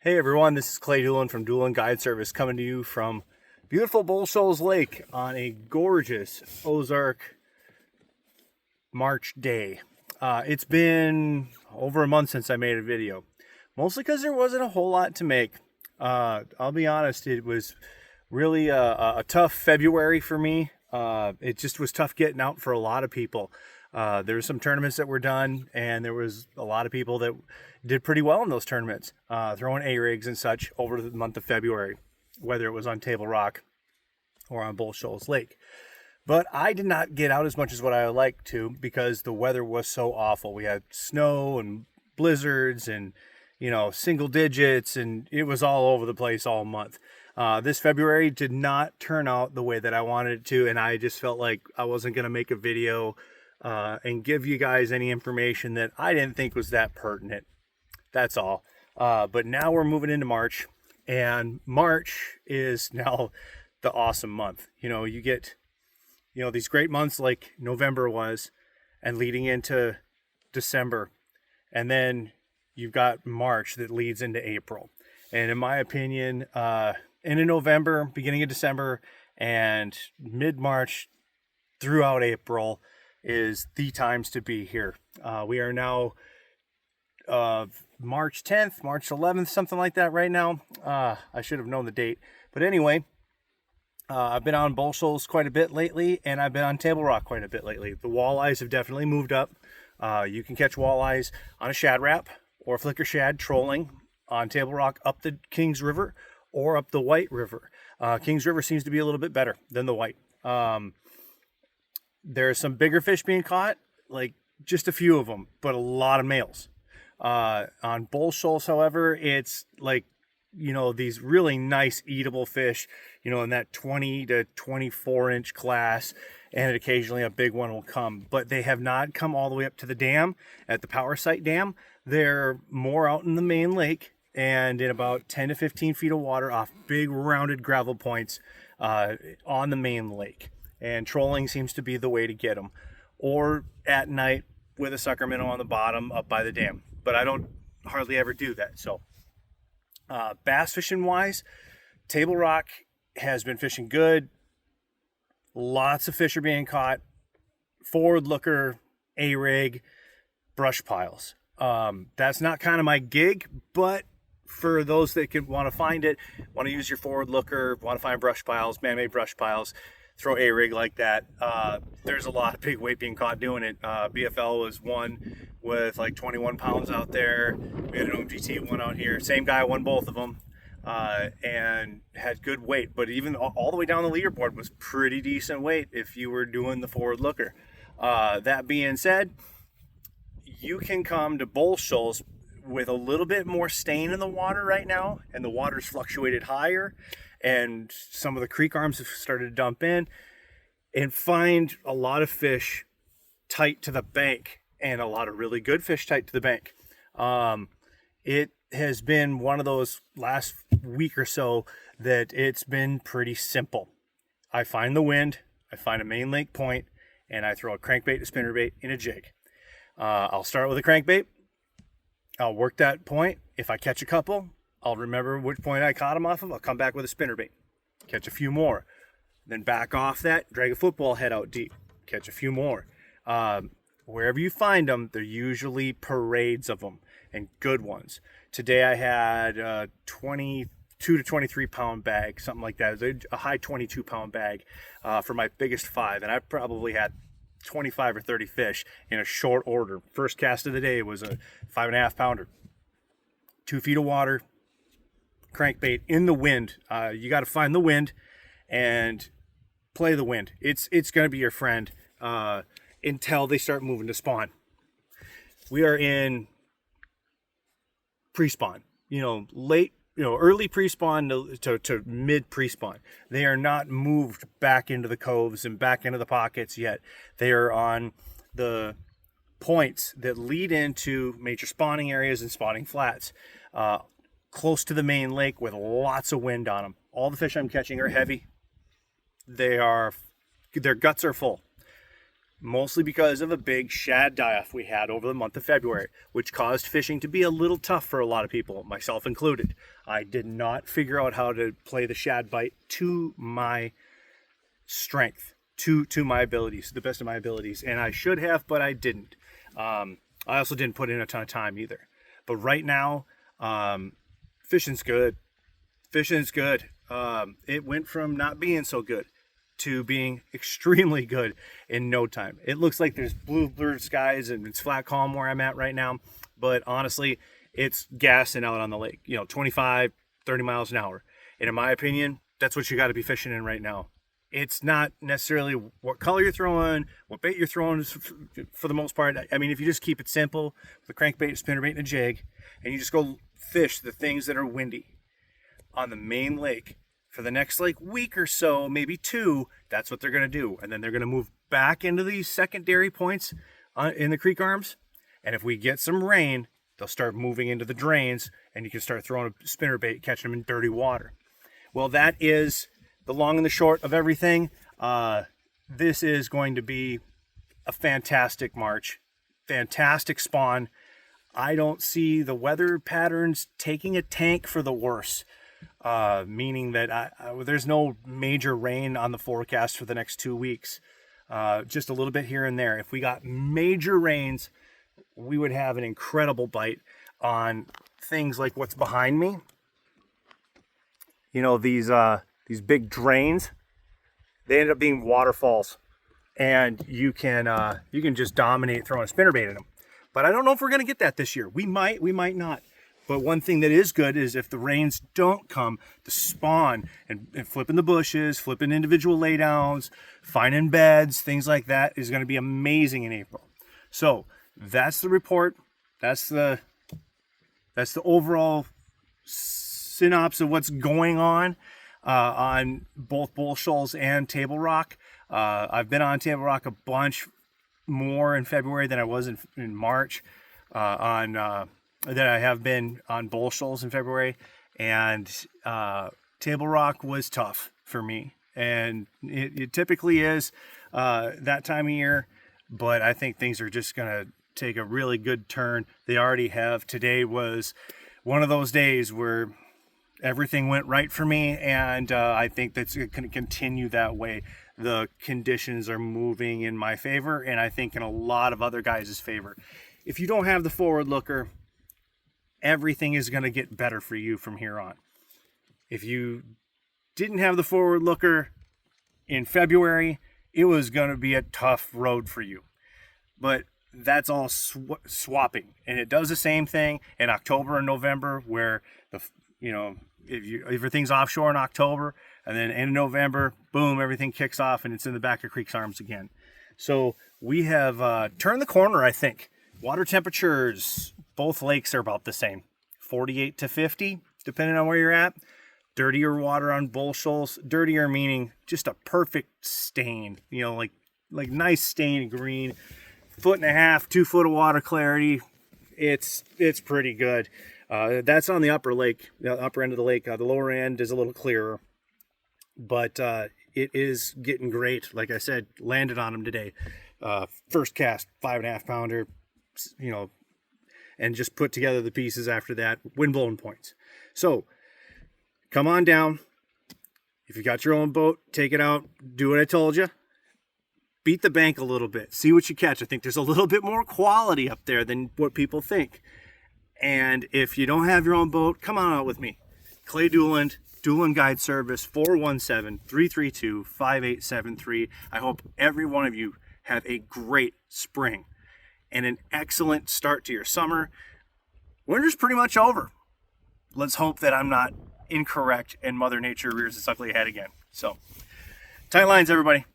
Hey everyone, this is Clay Doolin from Doolin Guide Service coming to you from beautiful Bull Shoals Lake on a gorgeous Ozark March day. It's been over a month since I made a video, mostly because there wasn't a whole lot to make. I'll be honest, it was really a tough February for me. It just was tough getting out for a lot of people. There were some tournaments that were done, and there was a lot of people that did pretty well in those tournaments, throwing A-rigs and such over the month of February, whether it was on Table Rock or on Bull Shoals Lake. But I did not get out as much as what I would like to because the weather was so awful. We had snow and blizzards and, single digits, and it was all over the place all month. This February did not turn out the way that I wanted it to, and I just felt like I wasn't going to make a video and give you guys any information that I didn't think was that pertinent. That's all. But now we're moving into March, and March is now the awesome month. You get, these great months like November was, and leading into December, and then you've got March that leads into April. And in my opinion, end of November, beginning of December, and mid-March throughout April is the times to be here. We are now March 10th, March 11th, something like that right now. I should have known the date. But anyway, I've been on Bull Shoals quite a bit lately, and I've been on Table Rock quite a bit lately. The walleyes have definitely moved up. You can catch walleyes on a shad wrap or flicker shad trolling on Table Rock up the Kings River or up the White River. Kings River seems to be a little bit better than the White. There's some bigger fish being caught, like just a few of them, but a lot of males. On Bull Shoals, however, it's like, these really nice eatable fish, in that 20 to 24 inch class, and occasionally a big one will come, but they have not come all the way up to the dam at the Power Site Dam. They're more out in the main lake and in about 10 to 15 feet of water off big rounded gravel points on the main lake. And trolling seems to be the way to get them, or at night with a sucker minnow on the bottom up by the dam. But I don't hardly ever do that. So bass fishing wise, Table Rock has been fishing good. Lots of fish are being caught. Forward looker, A-rig, brush piles. That's not kind of my gig, but for those that can want to find it, want to use your forward looker, want to find brush piles, man-made brush piles, throw A-rig like that. There's a lot of big weight being caught doing it. BFL was one with like 21 pounds out there. We had an OMGT one out here. Same guy won both of them and had good weight. But even all the way down the leaderboard was pretty decent weight if you were doing the forward looker. That being said, you can come to Bull Shoals with a little bit more stain in the water right now, and the water's fluctuated higher, and some of the creek arms have started to dump in, and find a lot of fish tight to the bank, and a lot of really good fish tight to the bank. It has been one of those last week or so that it's been pretty simple. I find the wind, I find a main lake point, and I throw a crankbait, a spinnerbait, and a jig. I'll start with a crankbait. I'll work that point. If I catch a couple, I'll remember which point I caught them off of. I'll come back with a spinnerbait, catch a few more, then back off that, drag a football head out deep, catch a few more. Wherever you find them, they're usually parades of them and good ones. Today I had a 22 to 23 pound bag, something like that. It was a high 22 pound bag for my biggest five, and I probably had 25 or 30 fish in a short order. First cast of the day was a 5.5 pounder, 2 feet of water, crankbait in the wind. You got to find the wind and play the wind. It's going to be your friend until they start moving to spawn. We are in pre-spawn, late, early pre-spawn to mid pre-spawn. They are not moved back into the coves and back into the pockets yet. They are on the points that lead into major spawning areas and spawning flats, close to the main lake with lots of wind on them. All the fish I'm catching are heavy. Their guts are full. mostly because of a big shad die-off we had over the month of February, which caused fishing to be a little tough for a lot of people, myself included. I did not figure out how to play the shad bite to my strength, to my abilities, to the best of my abilities, and I should have, but I didn't. I also didn't put in a ton of time either. But right now, fishing's good. Fishing's good. It went from not being so good to being extremely good in no time. It looks like there's blue skies and it's flat calm where I'm at right now, but honestly, it's gassing out on the lake, 25, 30 miles an hour. And in my opinion, that's what you got to be fishing in right now. It's not necessarily what color you're throwing, what bait you're throwing for the most part. I mean, if you just keep it simple, with a crankbait, a spinnerbait, and a jig, and you just go fish the things that are windy on the main lake, for the next week or so, maybe 2, that's what they're going to do. And then they're going to move back into these secondary points in the creek arms. And if we get some rain, they'll start moving into the drains and you can start throwing a spinnerbait, catching them in dirty water. Well, that is the long and the short of everything. This is going to be a fantastic March, fantastic spawn. I don't see the weather patterns taking a tank for the worse. Meaning that there's no major rain on the forecast for the next 2 weeks. Just a little bit here and there. If we got major rains, we would have an incredible bite on things like what's behind me. These big drains, they end up being waterfalls, and you can just dominate throwing a spinnerbait in them. But I don't know if we're gonna get that this year. We might not. But one thing that is good is if the rains don't come, the spawn and flipping the bushes, flipping individual laydowns, finding beds, things like that is going to be amazing in April. So that's the report. That's the overall synopsis of what's going on both Bull Shoals and Table Rock. I've been on Table Rock a bunch more in February than I was in March. That I have been on Bull Shoals in February, and Table Rock was tough for me, and it typically is that time of year, but I think things are just gonna take a really good turn. They already have. Today was one of those days where everything went right for me, and I think that's going to continue that way. The conditions are moving in my favor, and I think in a lot of other guys' favor. If you don't have the forward looker, everything is going to get better for you from here on. If you didn't have the forward looker in February, it was going to be a tough road for you. But that's all swapping, and it does the same thing in October and November, where if everything's offshore in October, and then in November, boom, everything kicks off, and it's in the back of Creek's Arms again. So we have turned the corner, I think. Water temperatures, both lakes are about the same, 48 to 50, depending on where you're at. Dirtier water on Bull Shoals, dirtier meaning just a perfect stain, like nice stain green, 1.5 to 2 foot of water clarity. It's pretty good. That's on the upper lake, the upper end of the lake. The lower end is a little clearer, but it is getting great. Like I said, landed on them today. First cast, 5.5 pounder, and just put together the pieces after that, wind blowing points. So come on down. If you got your own boat, take it out, do what I told you. Beat the bank a little bit, see what you catch. I think there's a little bit more quality up there than what people think. And if you don't have your own boat, come on out with me. Clay Dooland, Dooland Guide Service, 417-332-5873. I hope every one of you have a great spring and an excellent start to your summer. Winter's pretty much over. Let's hope that I'm not incorrect and Mother Nature rears its ugly head again. So, tight lines, everybody.